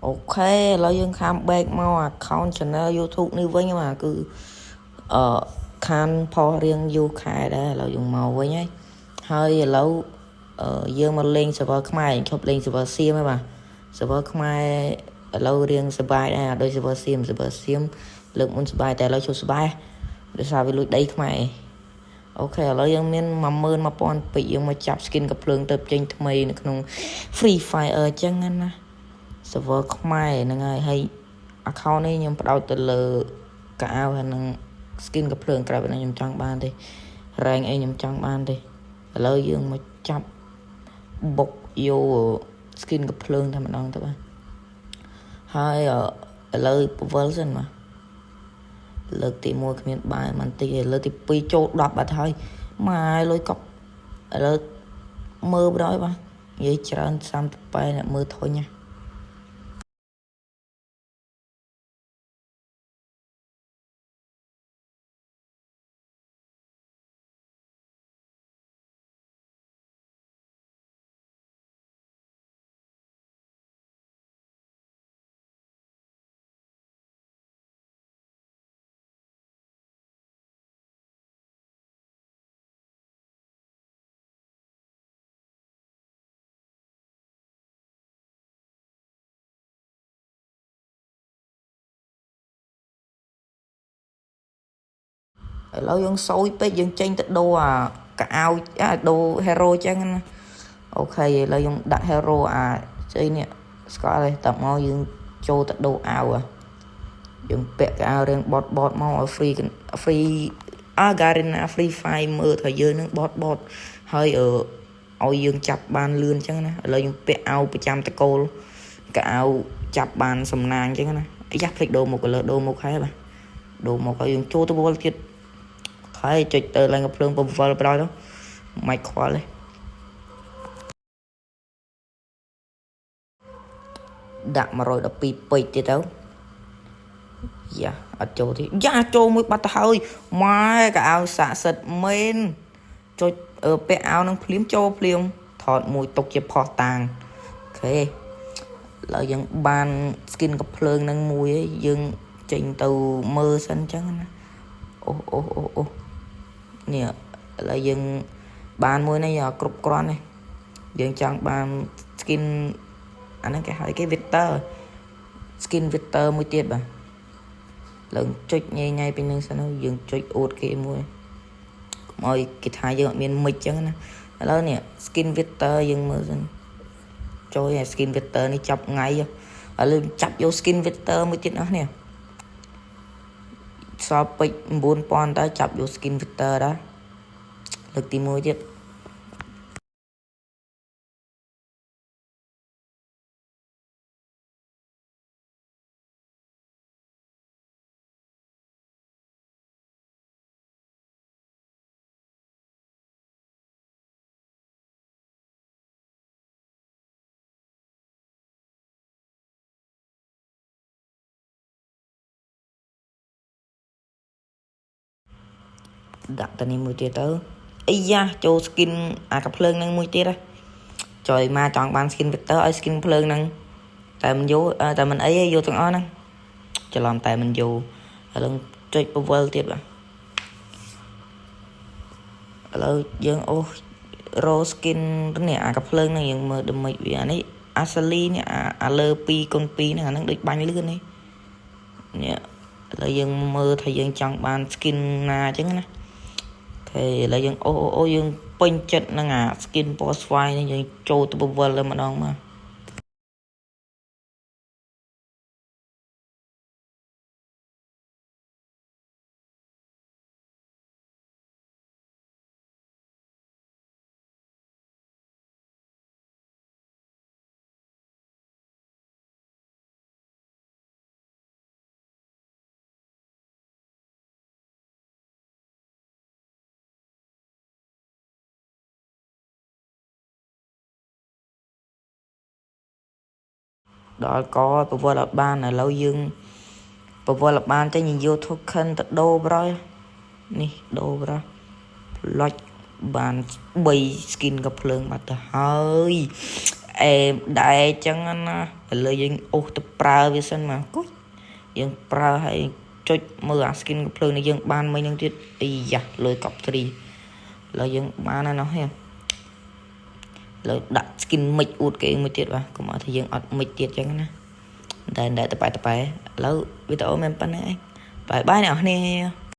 Ok, là dương khám back mau account channel YouTube như với nhưng mà cứ khám phò riêng vô khai đó là dùng màu với nhé hơi lâu dương mà lên server khmai chụp lên server sim ấy mà server khmai lâu riêng server đây đôi server sim lượng muốn serverแต่เราชดserver để sao với lối đây khmai ok ឥឡូវយើងមាន11000ពេកយើងមកចាប់ skin កំភ្លើងទៅចេញថ្មីនៅក្នុង Free Fire អញ្ចឹងណា server ខ្មែរហ្នឹងហើយ account នេះខ្ញុំបដោតទៅលើកៅអៅហើយនឹង skin កំភ្លើងក្រៅហ្នឹងខ្ញុំចង់បានទេ rank អីខ្ញុំចង់បានទេឥឡូវយើងមកចាប់បុកយក skin កំភ្លើងតែម្ដងទៅបាទហើយឥឡូវពវល់សិនមកលើកទី1គ្មានបាយមិនតិចទេលើកទី2ចូល10បាត់ហើយម៉ែលុយកប់ឥឡូវមើលបណ្ដោយបាទនិយាយច្រើន38អ្នកមើលធុញណាឥឡូវយើងសោយពេកយើងចេញទៅដូរកៅអៅដូរ hero ចឹងណាអូខេឥឡូវយើងដាក់ hero ស្អីនេះស្គាល់ទេតើមកយើងចូលទៅដូរអាវយើងពាក់កៅអៅរៀងបតមកឲ្យ free Garena Free Fire មើលថាយើងនឹងបតហើយឲ្យយើងចាប់បានលឿនចឹងណាឥឡូវយើងពាក់អាវប្រចាំតកូលកៅអៅចាប់បានសំណាងចឹងណាអាយ៉ាភ្លេចដូរមក color ដូរមកហើយបាទដូរមកហើយយើងចូលទៅវល់ទៀតហើយចុចទៅឡើងកំភ្លើងពវល់ប្រដៅទៅមិនខ្វល់ទេដាក់112ពេកទៀតទៅយ៉ាអត់ចូលទេយ៉ាចូលមួយបាត់ទៅហើយម៉ែកៅអៅស័ក្តិសិទ្ធមែនចុចពាក់អាវនឹងភ្លាមចូលភ្លាមថតមួយទុកជាផុសតាងអូខេឥឡូវយើងបាន skin កំភ្លើងនឹងមួយឯងយើងចេញទៅមើលសិនអញ្ចឹងណាអូនេះឥឡូវយើងបានមួយនេះគ្រប់គ្រាន់ទេយើងចង់បាន skin អាហ្នឹងគេហៅគេ Victor skin Victor មួយទៀតបាទឡើងចុចញ៉ៃពីនឹងសិនយើងចុចអួតគេមួយមកគេថាយើងអត់មានមិចអញ្ចឹងណាឥឡូវនេះ skin Victor យើងមើលសិនចូលឲ្យ skin Victor នេះចាប់ថ្ងៃឥឡូវចាប់យក skin Victor មួយទៀតអស់នេះសល់ពេជ្រ 9000 តើចាប់យក skin Victor ដែរលើកទី1ទៀតដាក់តានេះមួយទៀតទៅអីយ៉ាចូល skin កំភ្លើងនឹងមួយទៀតហ៎ចុយមកចង់បាន skin Victor ឲ្យ skin ភ្លើងនឹងតែមិនយកតែមិនអីទេយកទាំងអស់ហ្នឹងច្រឡំតែមិនយកឥឡូវចុចពវល់ទៀតបាទឥឡូវយើងរោ skin នេះកំភ្លើងនឹងយើងមើលដូចមិនវានេះអាសាលីនេះលើ 2x2 ហ្នឹងអាហ្នឹងដូចបាញ់លឿននេះឥឡូវយើងមើលថាយើងចង់បាន skin ណាអញ្ចឹងណាឥឡូវយើងយើងពេញចិត្តនឹងskin ពណ៌ស្វាយនេះយើងចូលទៅពវល់តែម្ដងមកដល់កពវល់អត់បានឥឡូវយើងពវល់អត់បានតែយើងយក token ទៅដូរប្រយនេះដូរប្រយប្លុចបាន3 skin កំភ្លើងបាត់ទៅហើយ đại chẳng na lời dân ô tập pra vi sân mà cút dân pra hay cho mưa skin plug này dân ban mấy những tiết ý dạ lời cọc thì lời dân ban này nó ha lời đặt skin mic út cái mới tiết vào cũng mà thì dân ọt mic tiết chẳng na đại đại tập bài lâu video em pan này bye bye nào nè